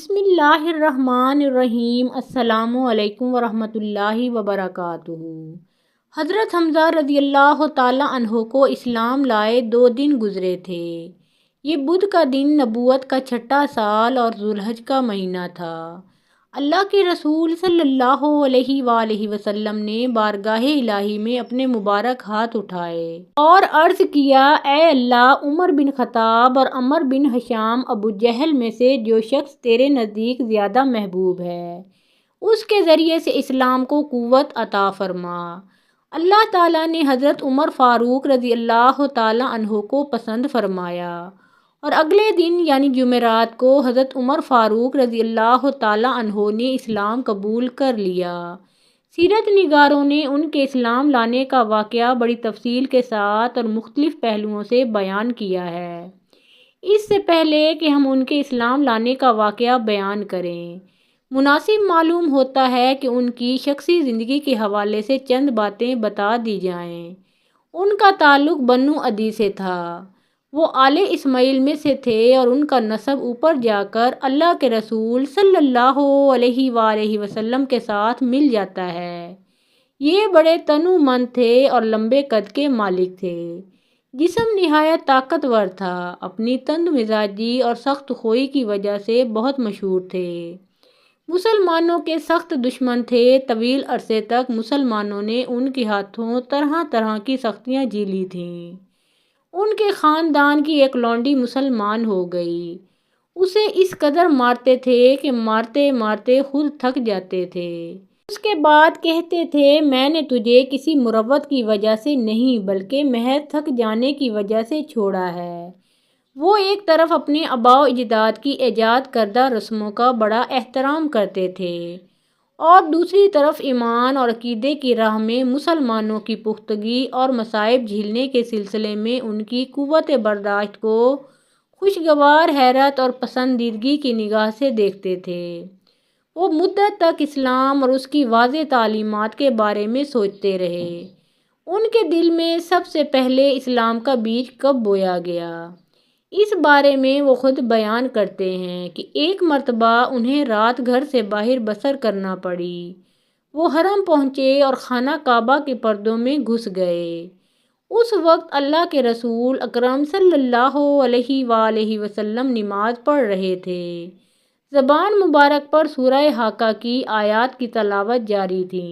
بسم اللہ الرحمن الرحیم۔ السلام علیکم ورحمۃ اللہ وبرکاتہ۔ حضرت حمزہ رضی اللہ تعالیٰ عنہ کو اسلام لائے 2 دن گزرے تھے۔ یہ بدھ کا دن نبوت کا 6واں سال اور ذوالحج کا مہینہ تھا۔ اللہ کے رسول صلی اللہ علیہ وآلہ وسلم نے بارگاہ الہی میں اپنے مبارک ہاتھ اٹھائے اور عرض کیا، اے اللہ، عمر بن خطاب اور عمر بن ہشام ابو جہل میں سے جو شخص تیرے نزدیک زیادہ محبوب ہے، اس کے ذریعے سے اسلام کو قوت عطا فرما۔ اللہ تعالیٰ نے حضرت عمر فاروق رضی اللہ تعالیٰ عنہ کو پسند فرمایا اور اگلے دن یعنی جمعرات کو حضرت عمر فاروق رضی اللہ تعالیٰ عنہ نے اسلام قبول کر لیا۔ سیرت نگاروں نے ان کے اسلام لانے کا واقعہ بڑی تفصیل کے ساتھ اور مختلف پہلوؤں سے بیان کیا ہے۔ اس سے پہلے کہ ہم ان کے اسلام لانے کا واقعہ بیان کریں، مناسب معلوم ہوتا ہے کہ ان کی شخصی زندگی کے حوالے سے چند باتیں بتا دی جائیں۔ ان کا تعلق بنو عدی سے تھا۔ وہ آل اسماعیل میں سے تھے اور ان کا نسب اوپر جا کر اللہ کے رسول صلی اللہ علیہ وآلہ وسلم کے ساتھ مل جاتا ہے۔ یہ بڑے تنو مند تھے اور لمبے قد کے مالک تھے۔ جسم نہایت طاقتور تھا، اپنی تند مزاجی اور سخت خوئی کی وجہ سے بہت مشہور تھے۔ مسلمانوں کے سخت دشمن تھے۔ طویل عرصے تک مسلمانوں نے ان کے ہاتھوں طرح طرح کی سختیاں جھیلی تھیں۔ ان کے خاندان کی ایک لونڈی مسلمان ہو گئی۔ اسے اس قدر مارتے تھے کہ مارتے مارتے خود تھک جاتے تھے۔ اس کے بعد کہتے تھے، میں نے تجھے کسی مروت کی وجہ سے نہیں بلکہ محض تھک جانے کی وجہ سے چھوڑا ہے۔ وہ ایک طرف اپنے آباء و اجداد کی ایجاد کردہ رسموں کا بڑا احترام کرتے تھے اور دوسری طرف ایمان اور عقیدے کی راہ میں مسلمانوں کی پختگی اور مصائب جھیلنے کے سلسلے میں ان کی قوت برداشت کو خوشگوار حیرت اور پسندیدگی کی نگاہ سے دیکھتے تھے۔ وہ مدت تک اسلام اور اس کی واضح تعلیمات کے بارے میں سوچتے رہے۔ ان کے دل میں سب سے پہلے اسلام کا بیج کب بویا گیا، اس بارے میں وہ خود بیان کرتے ہیں کہ ایک مرتبہ انہیں رات گھر سے باہر بسر کرنا پڑی۔ وہ حرم پہنچے اور خانہ کعبہ کے پردوں میں گھس گئے۔ اس وقت اللہ کے رسول اکرم صلی اللہ علیہ وآلہ وسلم نماز پڑھ رہے تھے۔ زبان مبارک پر سورہ حاقہ کی آیات کی تلاوت جاری تھی۔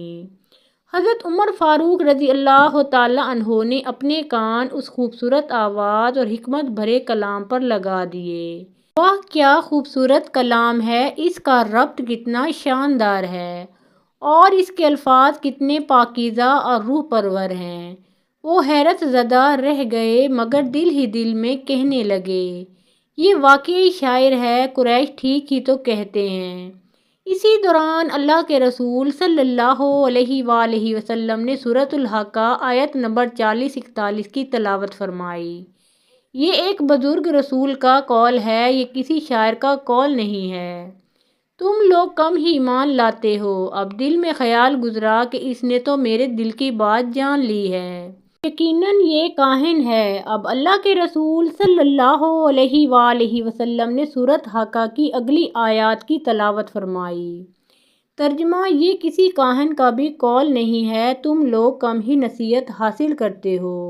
حضرت عمر فاروق رضی اللہ تعالیٰ عنہ نے اپنے کان اس خوبصورت آواز اور حکمت بھرے کلام پر لگا دیے۔ واہ، کیا خوبصورت کلام ہے! اس کا ربط کتنا شاندار ہے اور اس کے الفاظ کتنے پاکیزہ اور روح پرور ہیں۔ وہ حیرت زدہ رہ گئے مگر دل ہی دل میں کہنے لگے، یہ واقعی شاعر ہے، قریش ٹھیک ہی تو کہتے ہیں۔ اسی دوران اللہ کے رسول صلی اللہ علیہ وآلہ وسلم نے سورۃ الحاقہ آیت نمبر 40-41 کی تلاوت فرمائی۔ یہ ایک بزرگ رسول کا قول ہے، یہ کسی شاعر کا قول نہیں ہے۔ تم لوگ کم ہی ایمان لاتے ہو۔ اب دل میں خیال گزرا کہ اس نے تو میرے دل کی بات جان لی ہے۔ یقیناً یہ کاہن ہے۔ اب اللہ کے رسول صلی اللہ علیہ وآلہ وسلم نے سورۃ حاقہ کی اگلی آیات کی تلاوت فرمائی۔ ترجمہ: یہ کسی کاہن کا بھی قول نہیں ہے، تم لوگ کم ہی نصیحت حاصل کرتے ہو۔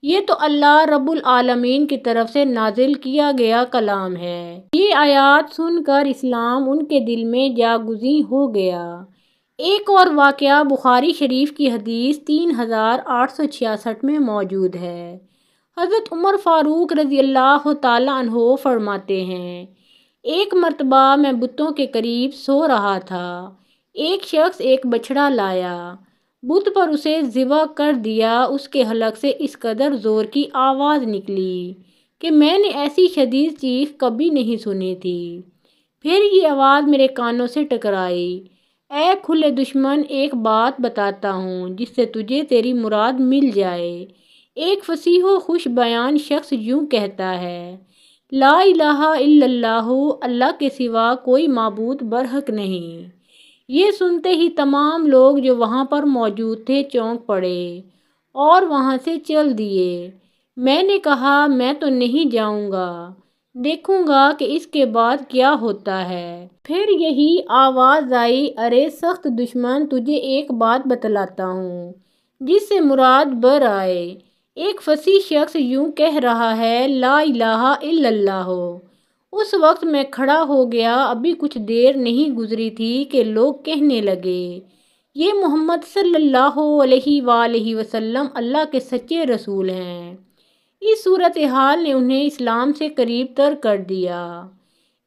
یہ تو اللہ رب العالمین کی طرف سے نازل کیا گیا کلام ہے۔ یہ آیات سن کر اسلام ان کے دل میں جاگزیں ہو گیا۔ ایک اور واقعہ بخاری شریف کی حدیث 3866 میں موجود ہے۔ حضرت عمر فاروق رضی اللہ تعالیٰ عنہ فرماتے ہیں، ایک مرتبہ میں بتوں کے قریب سو رہا تھا۔ ایک شخص ایک بچھڑا لایا، بت پر اسے ذبح کر دیا۔ اس کے حلق سے اس قدر زور کی آواز نکلی کہ میں نے ایسی شدید چیخ کبھی نہیں سنی تھی۔ پھر یہ آواز میرے کانوں سے ٹکرائی، اے کھلے دشمن، ایک بات بتاتا ہوں جس سے تجھے تیری مراد مل جائے۔ ایک فصیح و خوش بیان شخص یوں کہتا ہے، لا الہ الا اللہ، اللہ کے سوا کوئی معبود برحق نہیں۔ یہ سنتے ہی تمام لوگ جو وہاں پر موجود تھے چونک پڑے اور وہاں سے چل دیے۔ میں نے کہا، میں تو نہیں جاؤں گا دیکھوں گا کہ اس کے بعد کیا ہوتا ہے۔ پھر یہی آواز آئی، ارے سخت دشمن، تجھے ایک بات بتلاتا ہوں جس سے مراد بر آئے۔ ایک فصیح شخص یوں کہہ رہا ہے، لا الہ الا اللہ۔ اس وقت میں کھڑا ہو گیا۔ ابھی کچھ دیر نہیں گزری تھی کہ لوگ کہنے لگے، یہ محمد صلی اللہ علیہ وآلہ وسلم اللہ کے سچے رسول ہیں۔ اس صورتحال نے انہیں اسلام سے قریب تر کر دیا۔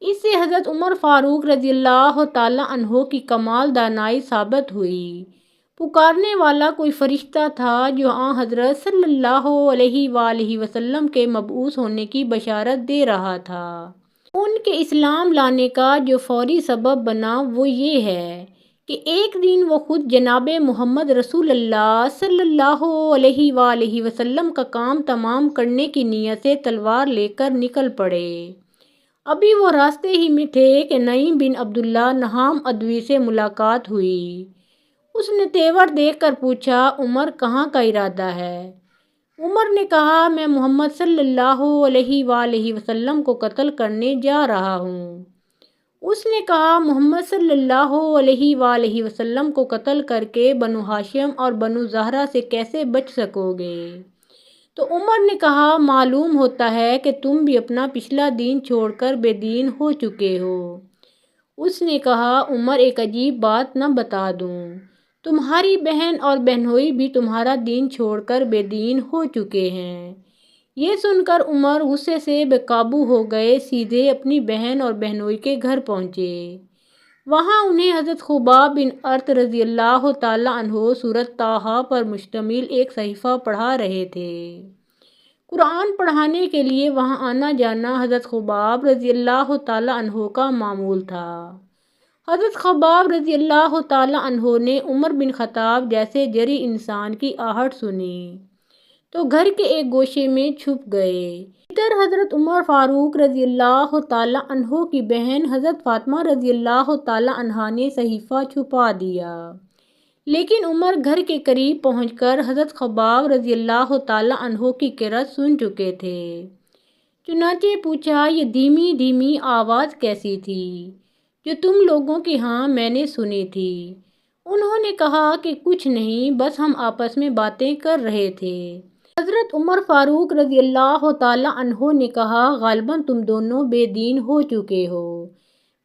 اس سے حضرت عمر فاروق رضی اللہ تعالیٰ عنہ کی کمال دانائی ثابت ہوئی۔ پکارنے والا کوئی فرشتہ تھا جو آن حضرت صلی اللہ علیہ وآلہ وسلم کے مبعوث ہونے کی بشارت دے رہا تھا۔ ان کے اسلام لانے کا جو فوری سبب بنا وہ یہ ہے کہ ایک دن وہ خود جناب محمد رسول اللہ صلی اللہ علیہ وآلہ وسلم کا کام تمام کرنے کی نیت سے تلوار لے کر نکل پڑے۔ ابھی وہ راستے ہی میں تھے کہ نعیم بن عبداللہ نہام ادوی سے ملاقات ہوئی۔ اس نے تیور دیکھ کر پوچھا، عمر کہاں کا ارادہ ہے؟ عمر نے کہا، میں محمد صلی اللہ علیہ وآلہ وسلم کو قتل کرنے جا رہا ہوں۔ اس نے کہا، محمد صلی اللہ علیہ وآلہ وسلم کو قتل کر کے بنو ہاشم اور بنو زہرہ سے کیسے بچ سکو گے؟ تو عمر نے کہا، معلوم ہوتا ہے کہ تم بھی اپنا پچھلا دین چھوڑ کر بے دین ہو چکے ہو۔ اس نے کہا، عمر ایک عجیب بات نہ بتا دوں، تمہاری بہن اور بہنوئی بھی تمہارا دین چھوڑ کر بے دین ہو چکے ہیں۔ یہ سن کر عمر غصے سے بے قابو ہو گئے، سیدھے اپنی بہن اور بہنوئی کے گھر پہنچے۔ وہاں انہیں حضرت خباب بن ارت رضی اللہ تعالیٰ عنہ سورۃ طٰہٰ پر مشتمل ایک صحیفہ پڑھا رہے تھے۔ قرآن پڑھانے کے لیے وہاں آنا جانا حضرت خباب رضی اللہ تعالیٰ عنہ کا معمول تھا۔ حضرت خباب رضی اللہ تعالیٰ عنہ نے عمر بن خطاب جیسے جری انسان کی آہٹ سنی تو گھر کے ایک گوشے میں چھپ گئے۔ ادھر حضرت عمر فاروق رضی اللہ تعالیٰ عنہ کی بہن حضرت فاطمہ رضی اللہ تعالیٰ عنہا نے صحیفہ چھپا دیا، لیکن عمر گھر کے قریب پہنچ کر حضرت خباب رضی اللہ تعالیٰ عنہ کی قرأت سن چکے تھے۔ چنانچہ پوچھا، یہ دھیمی دھیمی آواز کیسی تھی جو تم لوگوں کے ہاں میں نے سنی تھی؟ انہوں نے کہا کہ کچھ نہیں، بس ہم آپس میں باتیں کر رہے تھے۔ حضرت عمر فاروق رضی اللہ تعالیٰ عنہ نے کہا، غالباً تم دونوں بے دین ہو چکے ہو۔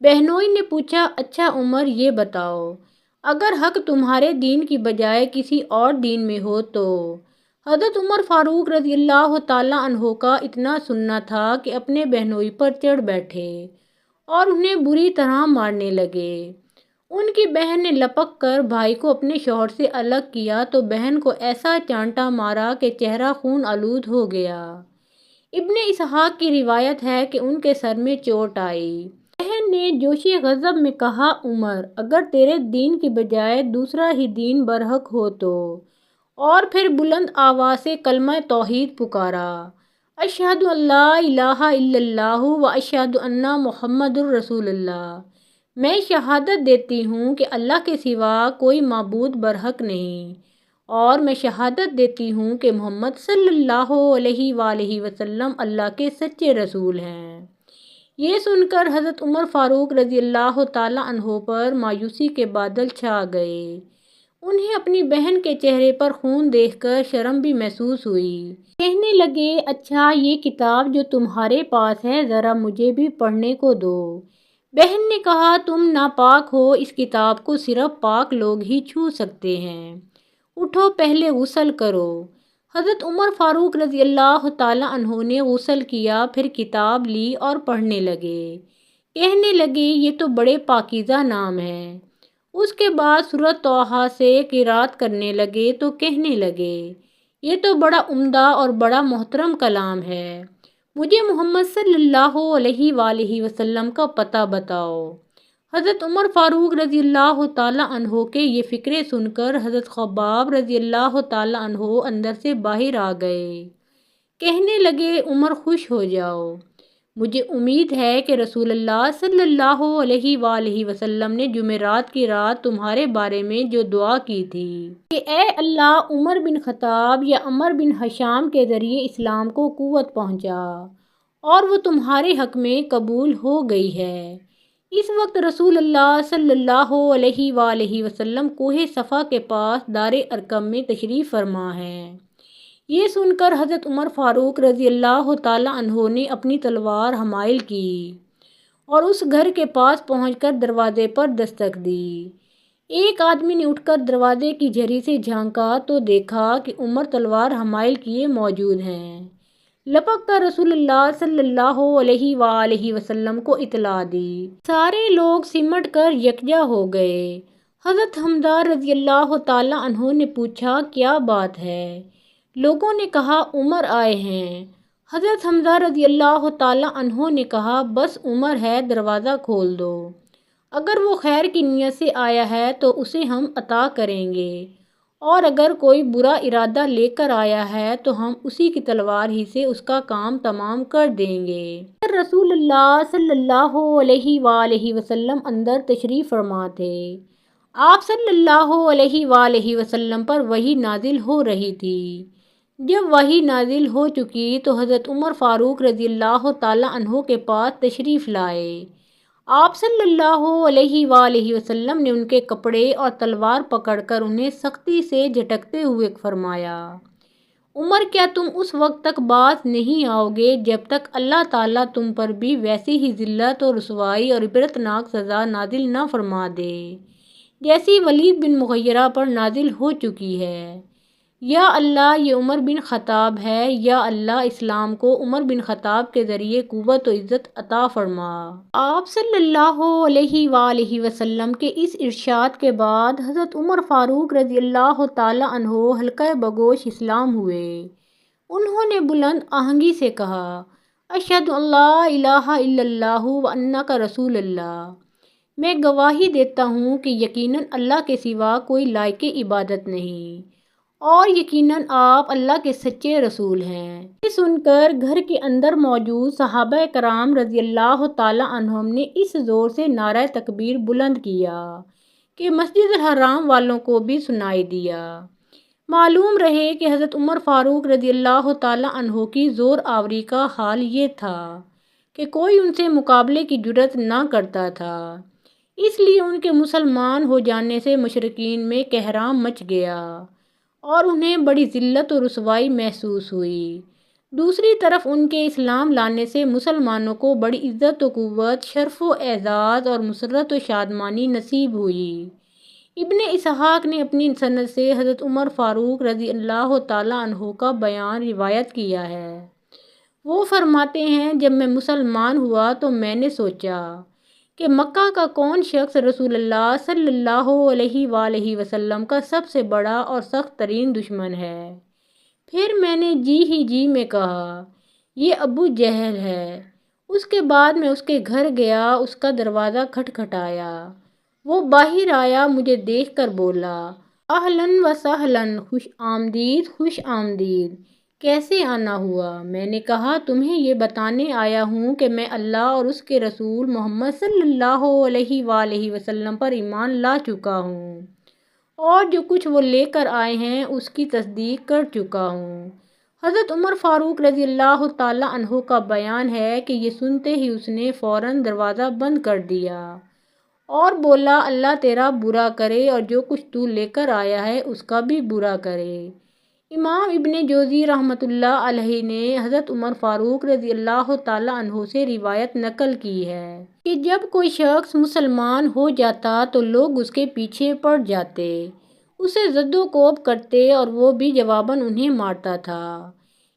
بہنوئی نے پوچھا، اچھا عمر یہ بتاؤ، اگر حق تمہارے دین کی بجائے کسی اور دین میں ہو تو؟ حضرت عمر فاروق رضی اللہ تعالیٰ عنہ کا اتنا سننا تھا کہ اپنے بہنوئی پر چڑھ بیٹھے اور انہیں بری طرح مارنے لگے۔ ان کی بہن نے لپک کر بھائی کو اپنے شوہر سے الگ کیا تو بہن کو ایسا چانٹا مارا کہ چہرہ خون آلود ہو گیا۔ ابن اسحاق کی روایت ہے کہ ان کے سر میں چوٹ آئی۔ بہن نے جوش غضب میں کہا، عمر اگر تیرے دین کی بجائے دوسرا ہی دین برحق ہو تو؟ اور پھر بلند آواز سے کلمہ توحید پکارا، اشہد ان لا الہ الا اللہ و اشہد ان محمد الرسول اللہ۔ میں شہادت دیتی ہوں کہ اللہ کے سوا کوئی معبود برحق نہیں، اور میں شہادت دیتی ہوں کہ محمد صلی اللہ علیہ وآلہ وسلم اللہ کے سچے رسول ہیں۔ یہ سن کر حضرت عمر فاروق رضی اللہ تعالیٰ عنہ پر مایوسی کے بادل چھا گئے۔ انہیں اپنی بہن کے چہرے پر خون دیکھ کر شرم بھی محسوس ہوئی۔ کہنے لگے، اچھا یہ کتاب جو تمہارے پاس ہے ذرا مجھے بھی پڑھنے کو دو۔ بہن نے کہا، تم ناپاک ہو، اس کتاب کو صرف پاک لوگ ہی چھو سکتے ہیں، اٹھو پہلے غسل کرو۔ حضرت عمر فاروق رضی اللہ تعالیٰ عنہ نے غسل کیا، پھر کتاب لی اور پڑھنے لگے۔ کہنے لگے، یہ تو بڑے پاکیزہ نام ہے۔ اس کے بعد سورۃ طٰہٰ سے قرأت کرنے لگے تو کہنے لگے، یہ تو بڑا عمدہ اور بڑا محترم کلام ہے، مجھے محمد صلی اللہ علیہ وآلہ وسلم کا پتہ بتاؤ۔ حضرت عمر فاروق رضی اللہ تعالیٰ عنہ کے یہ فقرے سن کر حضرت خباب رضی اللہ تعالیٰ عنہ اندر سے باہر آ گئے۔ کہنے لگے، عمر خوش ہو جاؤ، مجھے امید ہے کہ رسول اللہ صلی اللہ علیہ وآلہ وسلم نے جمعرات کی رات تمہارے بارے میں جو دعا کی تھی کہ اے اللہ عمر بن خطاب یا عمر بن ہشام کے ذریعے اسلام کو قوت پہنچا اور وہ تمہارے حق میں قبول ہو گئی ہے۔ اس وقت رسول اللہ صلی اللہ علیہ وآلہ وسلم کوہ صفا کے پاس دار ارقم میں تشریف فرما ہیں۔ یہ سن کر حضرت عمر فاروق رضی اللہ تعالیٰ عنہ نے اپنی تلوار حمائل کی اور اس گھر کے پاس پہنچ کر دروازے پر دستک دی۔ ایک آدمی نے اٹھ کر دروازے کی جھری سے جھانکا تو دیکھا کہ عمر تلوار حمائل کیے موجود ہیں۔ لپک کر رسول اللہ صلی اللہ علیہ وآلہ وسلم کو اطلاع دی۔ سارے لوگ سمٹ کر یکجا ہو گئے۔ حضرت حمزہ رضی اللہ تعالیٰ عنہ نے پوچھا کیا بات ہے؟ لوگوں نے کہا عمر آئے ہیں۔ حضرت حمزہ رضی اللہ تعالیٰ عنہ نے کہا بس عمر ہے، دروازہ کھول دو۔ اگر وہ خیر کی نیت سے آیا ہے تو اسے ہم عطا کریں گے، اور اگر کوئی برا ارادہ لے کر آیا ہے تو ہم اسی کی تلوار ہی سے اس کا کام تمام کر دیں گے۔ رسول اللہ صلی اللہ علیہ وآلہ وسلم اندر تشریف فرما تھے۔ آپ صلی اللہ علیہ وآلہ وسلم پر وحی نازل ہو رہی تھی۔ جب وحی نازل ہو چکی تو حضرت عمر فاروق رضی اللہ تعالیٰ عنہ کے پاس تشریف لائے۔ آپ صلی اللہ علیہ وآلہ وسلم نے ان کے کپڑے اور تلوار پکڑ کر انہیں سختی سے جھٹکتے ہوئے فرمایا، عمر کیا تم اس وقت تک باز نہیں آؤ گے جب تک اللہ تعالیٰ تم پر بھی ویسی ہی ذلت اور رسوائی اور عبرتناک سزا نازل نہ فرما دے جیسی ولید بن مغیرہ پر نازل ہو چکی ہے؟ یا اللہ یہ عمر بن خطاب ہے، یا اللہ اسلام کو عمر بن خطاب کے ذریعے قوت و عزت عطا فرما۔ آپ صلی اللہ علیہ وآلہ وسلم کے اس ارشاد کے بعد حضرت عمر فاروق رضی اللہ تعالیٰ عنہ حلقہ بگوش اسلام ہوئے۔ انہوں نے بلند آہنگی سے کہا، اشہد ان لا الہ الا اللہ وانک رسول اللہ۔ میں گواہی دیتا ہوں کہ یقیناً اللہ کے سوا کوئی لائق عبادت نہیں، اور یقیناً آپ اللہ کے سچے رسول ہیں۔ یہ سن کر گھر کے اندر موجود صحابہ کرام رضی اللہ تعالیٰ عنہم نے اس زور سے نعرہ تکبیر بلند کیا کہ مسجد الحرام والوں کو بھی سنائی دیا۔ معلوم رہے کہ حضرت عمر فاروق رضی اللہ تعالیٰ عنہ کی زور آوری کا حال یہ تھا کہ کوئی ان سے مقابلے کی جرأت نہ کرتا تھا، اس لیے ان کے مسلمان ہو جانے سے مشرکین میں کہرام مچ گیا اور انہیں بڑی ذلت و رسوائی محسوس ہوئی۔ دوسری طرف ان کے اسلام لانے سے مسلمانوں کو بڑی عزت و قوت، شرف و اعزاز اور مسرت و شادمانی نصیب ہوئی۔ ابن اسحاق نے اپنی سند سے حضرت عمر فاروق رضی اللہ تعالیٰ عنہ کا بیان روایت کیا ہے۔ وہ فرماتے ہیں جب میں مسلمان ہوا تو میں نے سوچا کہ مکہ کا کون شخص رسول اللہ صلی اللہ علیہ وآلہ وسلم کا سب سے بڑا اور سخت ترین دشمن ہے۔ پھر میں نے جی ہی جی میں کہا یہ ابو جہل ہے۔ اس کے بعد میں اس کے گھر گیا، اس کا دروازہ کھٹکھٹایا، وہ باہر آیا، مجھے دیکھ کر بولا، اہلاً و سہلاً، خوش آمدید، خوش آمدید، کیسے آنا ہوا؟ میں نے کہا تمہیں یہ بتانے آیا ہوں کہ میں اللہ اور اس کے رسول محمد صلی اللہ علیہ وآلہ وسلم پر ایمان لا چکا ہوں، اور جو کچھ وہ لے کر آئے ہیں اس کی تصدیق کر چکا ہوں۔ حضرت عمر فاروق رضی اللہ تعالیٰ عنہ کا بیان ہے کہ یہ سنتے ہی اس نے فوراً دروازہ بند کر دیا اور بولا، اللہ تیرا برا کرے اور جو کچھ تو لے کر آیا ہے اس کا بھی برا کرے۔ امام ابن جوزی رحمۃ اللہ علیہ نے حضرت عمر فاروق رضی اللہ تعالیٰ عنہ سے روایت نقل کی ہے کہ جب کوئی شخص مسلمان ہو جاتا تو لوگ اس کے پیچھے پڑ جاتے، اسے زد و کوب کرتے اور وہ بھی جواباً انہیں مارتا تھا۔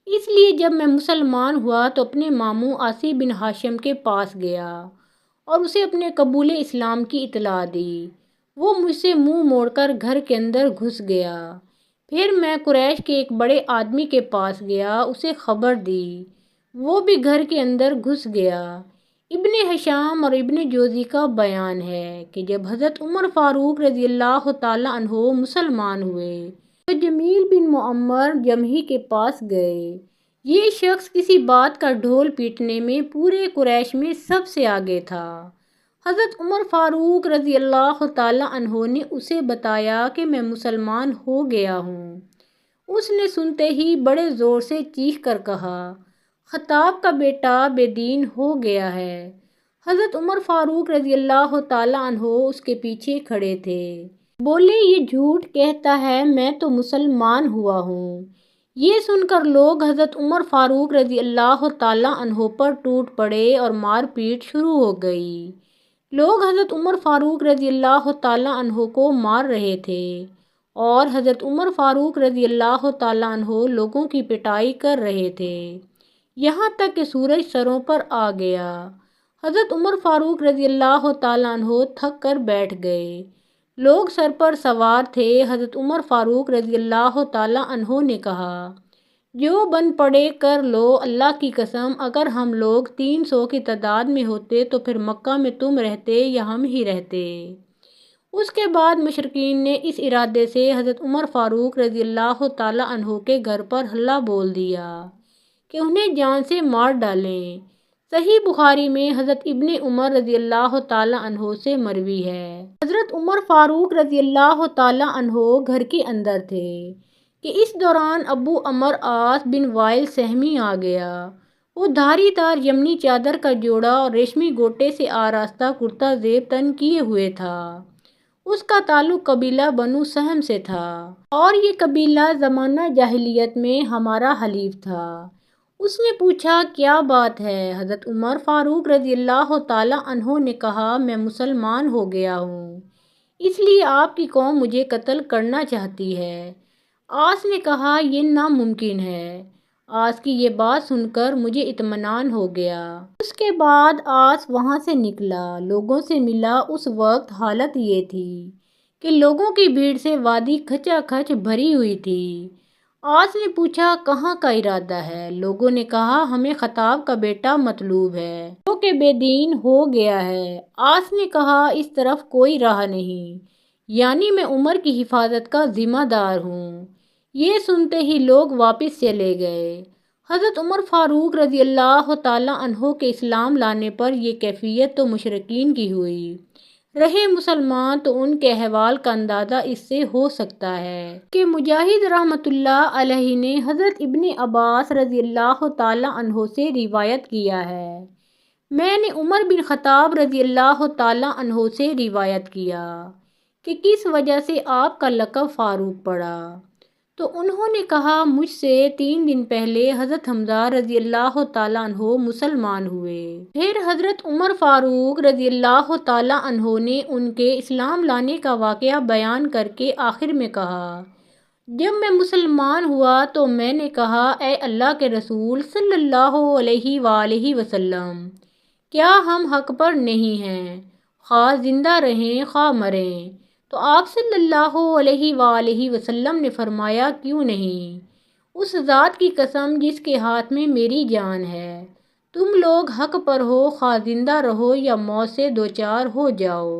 اس لیے جب میں مسلمان ہوا تو اپنے ماموں عاصی بن ہاشم کے پاس گیا اور اسے اپنے قبول اسلام کی اطلاع دی۔ وہ مجھ سے منہ موڑ کر گھر کے اندر گھس گیا۔ پھر میں قریش کے ایک بڑے آدمی کے پاس گیا، اسے خبر دی، وہ بھی گھر کے اندر گھس گیا۔ ابن ہشام اور ابن جوزی کا بیان ہے کہ جب حضرت عمر فاروق رضی اللہ تعالیٰ عنہ مسلمان ہوئے تو جمیل بن معمر جمحی کے پاس گئے۔ یہ شخص کسی بات کا ڈھول پیٹنے میں پورے قریش میں سب سے آگے تھا۔ حضرت عمر فاروق رضی اللہ تعالیٰ عنہ نے اسے بتایا کہ میں مسلمان ہو گیا ہوں۔ اس نے سنتے ہی بڑے زور سے چیخ کر کہا، خطاب کا بیٹا بے دین ہو گیا ہے۔ حضرت عمر فاروق رضی اللہ تعالیٰ عنہ اس کے پیچھے کھڑے تھے۔ بولے یہ جھوٹ کہتا ہے، میں تو مسلمان ہوا ہوں۔ یہ سن کر لوگ حضرت عمر فاروق رضی اللہ تعالیٰ عنہ پر ٹوٹ پڑے اور مار پیٹ شروع ہو گئی۔ لوگ حضرت عمر فاروق رضی اللہ تعالیٰ عنہ کو مار رہے تھے اور حضرت عمر فاروق رضی اللہ تعالیٰ عنہ لوگوں کی پٹائی کر رہے تھے، یہاں تک کہ سورج سروں پر آ گیا۔ حضرت عمر فاروق رضی اللہ تعالیٰ عنہ تھک کر بیٹھ گئے۔ لوگ سر پر سوار تھے۔ حضرت عمر فاروق رضی اللہ تعالیٰ عنہ نے کہا، جو بن پڑے کر لو، اللہ کی قسم اگر ہم لوگ 300 کی تعداد میں ہوتے تو پھر مکہ میں تم رہتے یا ہم ہی رہتے۔ اس کے بعد مشرکین نے اس ارادے سے حضرت عمر فاروق رضی اللہ تعالیٰ عنہ کے گھر پر حملہ بول دیا کہ انہیں جان سے مار ڈالیں۔ صحیح بخاری میں حضرت ابن عمر رضی اللہ تعالیٰ عنہ سے مروی ہے۔ حضرت عمر فاروق رضی اللہ تعالیٰ عنہ گھر کے اندر تھے کہ اس دوران ابو عمر عاص بن وائل سہمی آ گیا۔ وہ دھاری دار یمنی چادر کا جوڑا اور ریشمی گوٹے سے آراستہ کرتا زیب تن کیے ہوئے تھا۔ اس کا تعلق قبیلہ بنو سہم سے تھا اور یہ قبیلہ زمانہ جاہلیت میں ہمارا حلیف تھا۔ اس نے پوچھا کیا بات ہے؟ حضرت عمر فاروق رضی اللہ تعالیٰ عنہ نے کہا میں مسلمان ہو گیا ہوں، اس لیے آپ کی قوم مجھے قتل کرنا چاہتی ہے۔ عاص نے کہا یہ ناممکن ہے۔ عاص کی یہ بات سن کر مجھے اطمینان ہو گیا۔ اس کے بعد عاص وہاں سے نکلا، لوگوں سے ملا۔ اس وقت حالت یہ تھی کہ لوگوں کی بھیڑ سے وادی کھچا کھچ بھری ہوئی تھی۔ عاص نے پوچھا کہاں کا ارادہ ہے؟ لوگوں نے کہا ہمیں خطاب کا بیٹا مطلوب ہے جو کہ بے دین ہو گیا ہے۔ عاص نے کہا اس طرف کوئی راہ نہیں، یعنی میں عمر کی حفاظت کا ذمہ دار ہوں۔ یہ سنتے ہی لوگ واپس چلے گئے۔ حضرت عمر فاروق رضی اللہ تعالیٰ عنہ کے اسلام لانے پر یہ کیفیت تو مشرکین کی ہوئی، رہے مسلمان تو ان کے احوال کا اندازہ اس سے ہو سکتا ہے کہ مجاہد رحمۃ اللہ علیہ نے حضرت ابن عباس رضی اللہ تعالیٰ عنہ سے روایت کیا ہے، میں نے عمر بن خطاب رضی اللہ تعالیٰ عنہ سے روایت کیا کہ کس وجہ سے آپ کا لقب فاروق پڑا، تو انہوں نے کہا مجھ سے 3 دن پہلے حضرت حمزہ رضی اللہ تعالیٰ عنہ مسلمان ہوئے۔ پھر حضرت عمر فاروق رضی اللہ تعالیٰ عنہ نے ان کے اسلام لانے کا واقعہ بیان کر کے آخر میں کہا جب میں مسلمان ہوا تو میں نے کہا اے اللہ کے رسول صلی اللہ علیہ وآلہ وسلم، کیا ہم حق پر نہیں ہیں؟ خواہ زندہ رہیں خواہ مریں۔ تو آپ صلی اللہ علیہ وآلہ وسلم نے فرمایا کیوں نہیں؟ اس ذات کی قسم جس کے ہاتھ میں میری جان ہے، تم لوگ حق پر ہو، خواہ زندہ رہو یا موت سے دوچار ہو جاؤ۔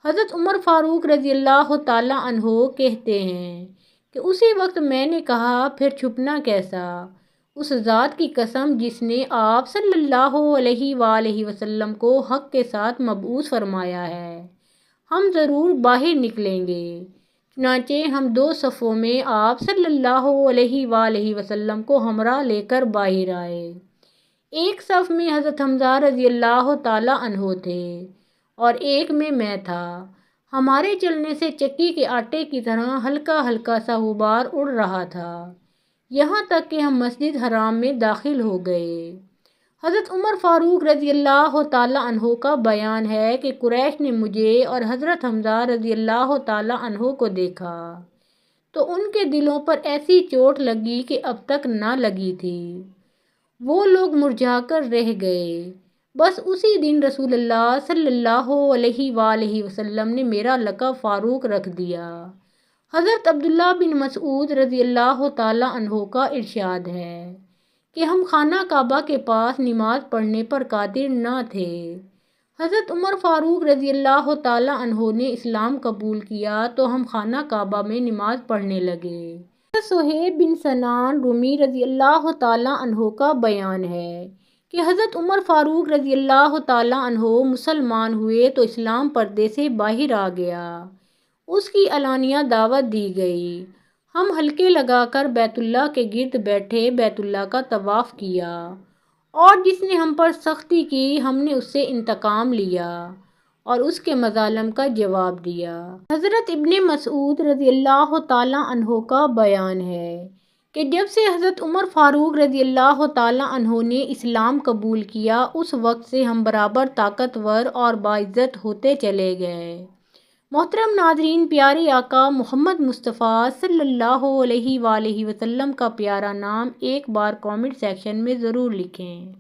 حضرت عمر فاروق رضی اللہ تعالیٰ عنہ کہتے ہیں کہ اسی وقت میں نے کہا پھر چھپنا کیسا؟ اس ذات کی قسم جس نے آپ صلی اللہ علیہ وآلہ وسلم کو حق کے ساتھ مبعوث فرمایا ہے، ہم ضرور باہر نکلیں گے۔ چنانچہ ہم 2 صفوں میں آپ صلی اللہ علیہ وآلہ وسلم کو ہمراہ لے کر باہر آئے۔ ایک صف میں حضرت حمزہ رضی اللہ تعالیٰ عنہ تھے اور ایک میں تھا۔ ہمارے چلنے سے چکی کے آٹے کی طرح ہلکا ہلکا سا غبار اڑ رہا تھا، یہاں تک کہ ہم مسجد حرام میں داخل ہو گئے۔ حضرت عمر فاروق رضی اللہ تعالیٰ عنہ کا بیان ہے کہ قریش نے مجھے اور حضرت حمزہ رضی اللہ تعالیٰ عنہ کو دیکھا تو ان کے دلوں پر ایسی چوٹ لگی کہ اب تک نہ لگی تھی، وہ لوگ مرجھا کر رہ گئے۔ بس اسی دن رسول اللہ صلی اللہ علیہ وآلہ وسلم نے میرا لقب فاروق رکھ دیا۔ حضرت عبداللہ بن مسعود رضی اللہ تعالیٰ عنہ کا ارشاد ہے کہ ہم خانہ کعبہ کے پاس نماز پڑھنے پر قادر نہ تھے۔ حضرت عمر فاروق رضی اللہ تعالیٰ عنہ نے اسلام قبول کیا تو ہم خانہ کعبہ میں نماز پڑھنے لگے۔ صہیب بن سنان رومی رضی اللہ تعالیٰ عنہ کا بیان ہے کہ حضرت عمر فاروق رضی اللہ تعالیٰ عنہ مسلمان ہوئے تو اسلام پردے سے باہر آ گیا، اس کی علانیہ دعوت دی گئی۔ ہم حلقے لگا کر بیت اللہ کے گرد بیٹھے، بیت اللہ کا طواف کیا اور جس نے ہم پر سختی کی ہم نے اس سے انتقام لیا اور اس کے مظالم کا جواب دیا۔ حضرت ابن مسعود رضی اللہ تعالیٰ عنہ کا بیان ہے کہ جب سے حضرت عمر فاروق رضی اللہ تعالیٰ عنہ نے اسلام قبول کیا اس وقت سے ہم برابر طاقتور اور باعزت ہوتے چلے گئے۔ محترم ناظرین، پیارے آقا محمد مصطفیٰ صلی اللہ علیہ وآلہ وسلم کا پیارا نام ایک بار کامنٹ سیکشن میں ضرور لکھیں۔